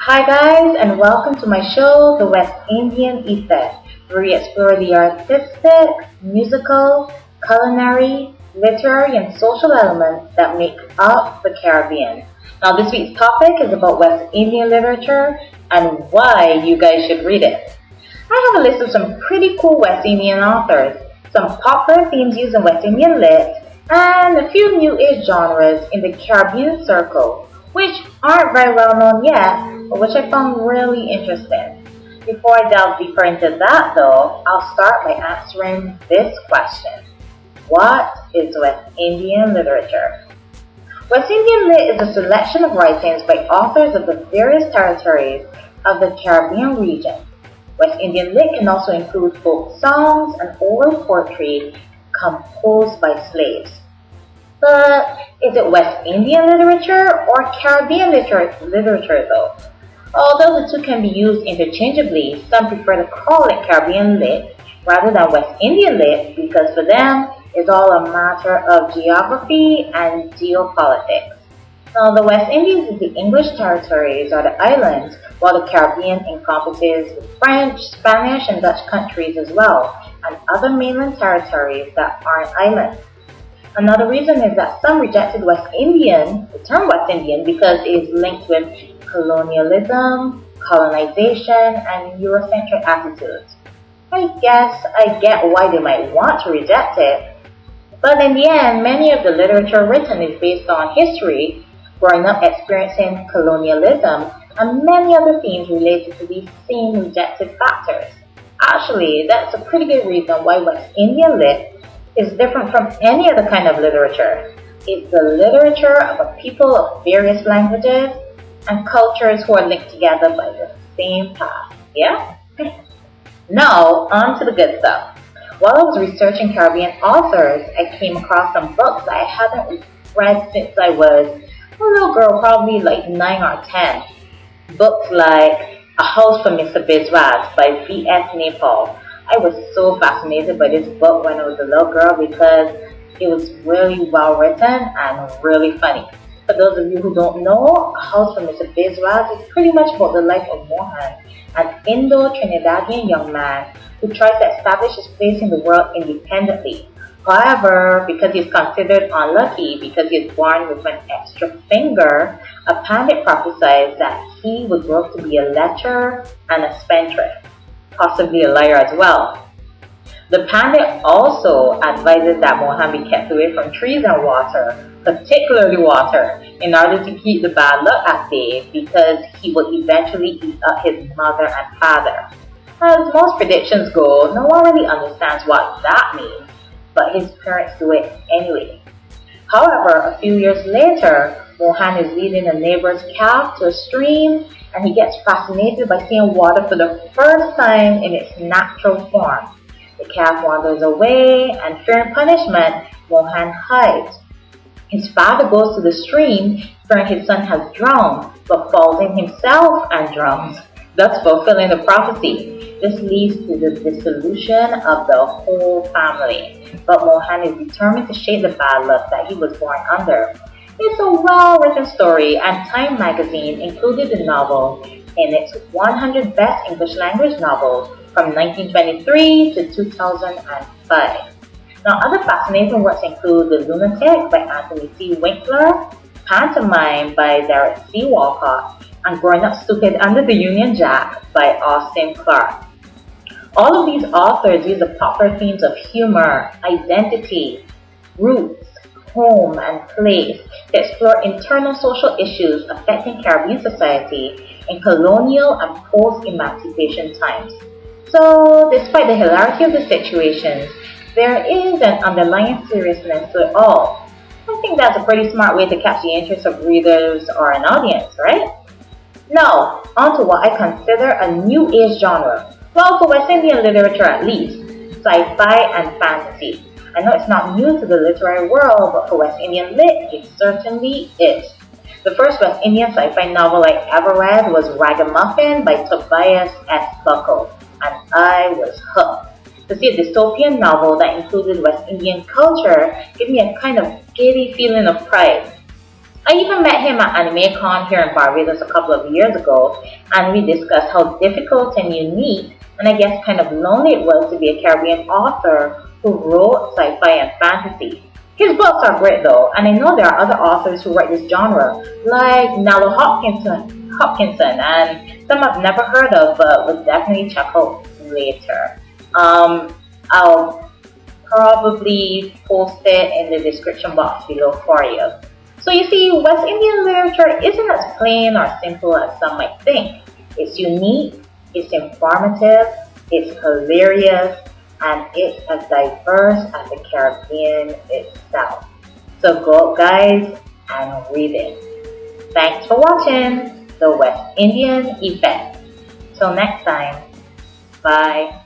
Hi guys, and welcome to my show, The West Indian Ether, where we explore the artistic, musical, culinary, literary, and social elements that make up the Caribbean. Now this week's topic is about West Indian literature and why you guys should read it. I have a list of some pretty cool West Indian authors, some popular themes used in West Indian lit, and a few new age genres in the Caribbean circle, which aren't very well known yet, but which I found really interesting. Before I delve deeper into that though, I'll start by answering this question. What is West Indian literature? West Indian lit is a selection of writings by authors of the various territories of the Caribbean region. West Indian lit can also include folk songs and oral poetry composed by slaves. But is it West Indian literature or Caribbean literature though? Although the two can be used interchangeably, some prefer to call it Caribbean lit rather than West Indian lit because for them it's all a matter of geography and geopolitics. Now the West Indies is the English territories or the islands, while the Caribbean encompasses French, Spanish, and Dutch countries as well, and other mainland territories that aren't islands. Another reason is that some rejected the term West Indian, because it is linked with colonialism, colonization, and Eurocentric attitudes. I guess I get why they might want to reject it, but in the end, many of the literature written is based on history, growing up experiencing colonialism, and many other themes related to these same rejected factors. Actually, that's a pretty good reason why West Indian lit is different from any other kind of literature. It's the literature of a people of various languages and cultures who are linked together by the same path. Yeah? Now, on to the good stuff. While I was researching Caribbean authors, I came across some books that I haven't read since I was a little girl, probably like 9 or 10. Books like A House for Mr. Bizraz by V.S. Naipaul. I was so fascinated by this book when I was a little girl because it was really well written and really funny. For those of you who don't know, A House for Mr. Bizraz is pretty much about the life of Mohan, an Indo-Trinidadian young man who tries to establish his place in the world independently. However, because he is considered unlucky because he is born with an extra finger, a pandit prophesies that he would grow up to be a lecher and a spendthrift, possibly a liar as well. The pandit also advises that Mohan be kept away from trees and water, particularly water, in order to keep the bad luck at bay because he will eventually eat up his mother and father. As most predictions go, no one really understands what that means, but his parents do it anyway. However, a few years later, Mohan is leading a neighbor's calf to a stream and he gets fascinated by seeing water for the first time in its natural form. The calf wanders away and fearing punishment, Mohan hides. His father goes to the stream fearing his son has drowned, but falls in himself and drowns, thus fulfilling the prophecy. This leads to the dissolution of the whole family, but Mohan is determined to shake the bad luck that he was born under. It's a well-written story, and Time magazine included the novel in its 100 best English language novels from 1923 to 2005. Now, other fascinating works include The Lunatic by Anthony C. Winkler, Pantomime by Derek C. Walcott, and Growing Up Stupid Under the Union Jack by Austin Clarke. All of these authors use the popular themes of humor, identity, roots, home, and place to explore internal social issues affecting Caribbean society in colonial and post-emancipation times. So, despite the hilarity of the situations, there is an underlying seriousness to it all. I think that's a pretty smart way to catch the interest of readers or an audience, right? Now, on to what I consider a new age genre. Well, for West Indian literature at least, sci-fi and fantasy. I know it's not new to the literary world, but for West Indian lit, it certainly is. The first West Indian sci-fi novel I ever read was Ragamuffin by Tobias S. Buckell, and I was hooked. To see a dystopian novel that included West Indian culture gave me a kind of giddy feeling of pride. I even met him at AnimeCon here in Barbados a couple of years ago, and we discussed how difficult and unique, and I guess kind of lonely it was to be a Caribbean author who wrote sci-fi and fantasy. His books are great though, and I know there are other authors who write this genre, like Nalo Hopkinson, and some I've never heard of, but will definitely check out later. I'll probably post it in the description box below for you. So you see, West Indian literature isn't as plain or simple as some might think. It's unique, it's informative, it's hilarious, and it's as diverse as the Caribbean itself. So go out, guys, and read it. Thanks for watching The West Indian Effect. Till next time, bye.